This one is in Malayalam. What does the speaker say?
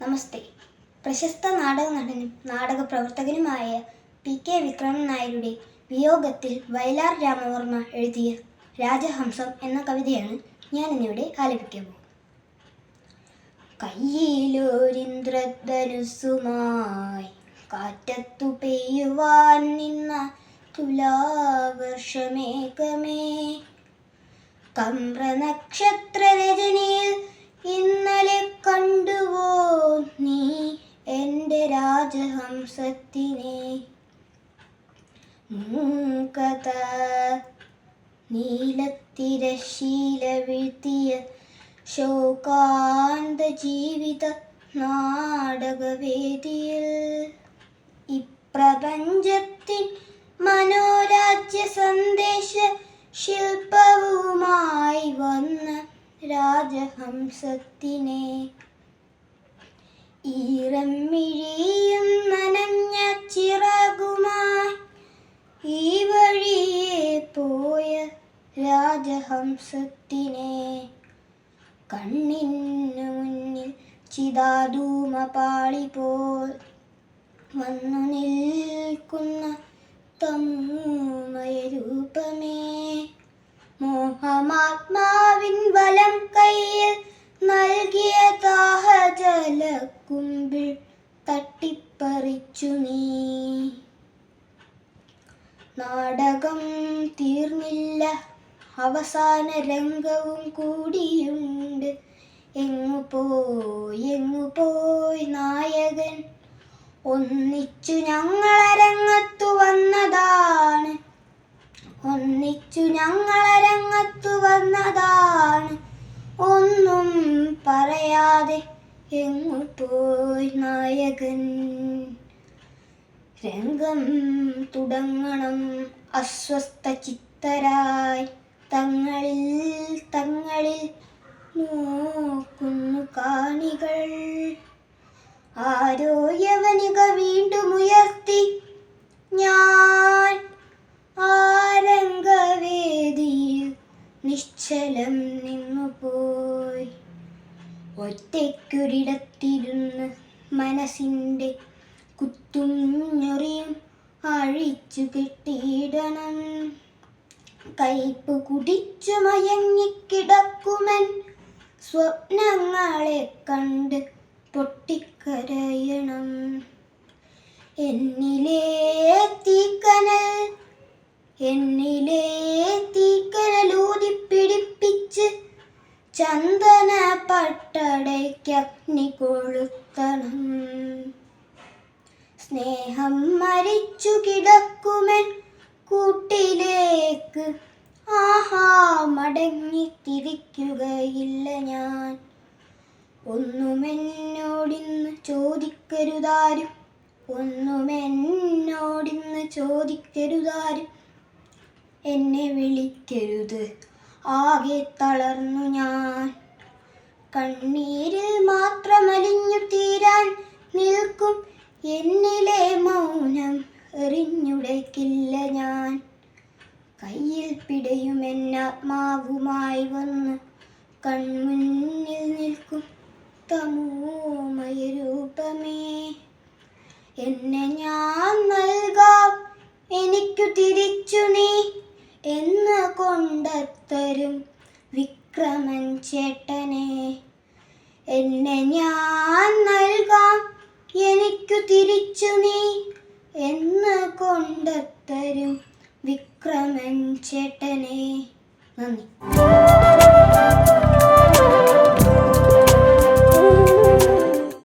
നമസ്തേ. പ്രശസ്ത നാടക നടനും നാടക പ്രവർത്തകനുമായ PK വിക്രമൻ നായരുടെ വിയോഗത്തിൽ വയലാർ രാമവർമ്മ എഴുതിയ രാജഹംസം എന്ന കവിതയാണ് ഞാനിന്നിവിടെ ആലപിക്കാൻ പോകുന്നത്. കയ്യിലൊരിന്ദ്രധനുസ്സുമായി കാറ്റത്തു പെയ്യുവാൻ നിന്ന തുലാവർഷമേഘമേ, കമ്രനക്ഷത്രരജനിയിൽ ഇന്നലെ കണ്ടുവോ നീ എൻ്റെ രാജഹംസത്തിനെ? മൂകത നീലത്തിരശീല വീഴ്ത്തിയ ശോകാന്ത ജീവിത നാടകവേദിയിൽ ഇപ്രപഞ്ചത്തിൻ മനോരാജ്യ സന്ദേശ ശില്പവുമായി വന്ന രാജഹംസത്തിനെ, ഈറമ്മിഴിയും നനഞ്ഞ ചിറകുമായി ഈ വഴിയെ പോയ രാജഹംസത്തിനെ, കണ്ണിനു മുന്നിൽ ചിതാധൂമപാളി പോൽ വന്നു നിൽക്കുന്ന തമോമയ രൂപമേ, മോഹമാത്മാവിൻ വലം കയ്യിൽ നൽകിയ ദാഹജലക്കുമ്പിൾ തട്ടിപ്പറിച്ചു നീ. നാടകം തീർന്നില്ല, അവസാന രംഗവും കൂടിയുണ്ട്. എങ്ങുപോയി നായകൻ? ഒന്നിച്ചു ഞങ്ങളരങ്ങത്തു വന്നതാണ്, ഒന്നും പറയാതെ എങ്ങുപോയി നായകൻ? രംഗം തുടങ്ങണം അസ്വസ്ഥ ചിത്തരായി, തങ്ങളിൽ നോക്കുന്നു കാണികൾ. ആരോ യവനിക വീണ്ടും ഉയർത്തി, ഞാൻ ആരംഗവേദിയിൽ നിശ്ചലം നിന്നുപോയി. ഒറ്റയ്ക്കൊരിടത്തിരുന്ന് മനസ്സിൻ്റെ കുത്തും ഞൊറിയും അഴിച്ചു കെട്ടിയിടണം. കയ്പ് കുടിച്ചു മയങ്ങിക്കിടക്കുമൻ സ്വപ്നങ്ങളെ കണ്ട് പൊട്ടിക്കരയണം. എന്നിലെ തീക്കനലൂതിപ്പിടിപ്പിച്ച് ചന്ദന പട്ടടയ്ക്കഗ്നി കൊളുത്തണം. സ്നേഹം മരിച്ചു കിടക്കുമൻ കൂട്ടിലേക്ക്, ആഹാ മടങ്ങി തിരിക്കുകയില്ല ഞാൻ. ഒന്നുമെന്നോടിന്ന് ചോദിക്കരുതാരും, എന്നെ വിളിക്കരുത്, ആകെ തളർന്നു ഞാൻ. കണ്ണീരിൽ മാത്രമലിഞ്ഞു തീരാൻ നിൽക്കും എന്നിലെ മൗനം എറിഞ്ഞുടയ്ക്കില്ല ഞാൻ. കയ്യിൽ പിടയുമെന്നാത്മാവുമായി വന്ന് കൺമുന്നിൽ നിൽക്കും തമോമയ രൂപമേ, എന്നെ ഞാൻ നൽകാം എനിക്കു തിരിച്ചു നീ എന്ന് കൊണ്ടത്തരും വിക്രമൻ ചേട്ടനെ. എന്നെ ഞാൻ നൽകാം എനിക്കു തിരിച്ചു നീ എന്ന് കൊണ്ടത്തരും വിക്രമൻ ചേട്ടനെ. നന്ദി.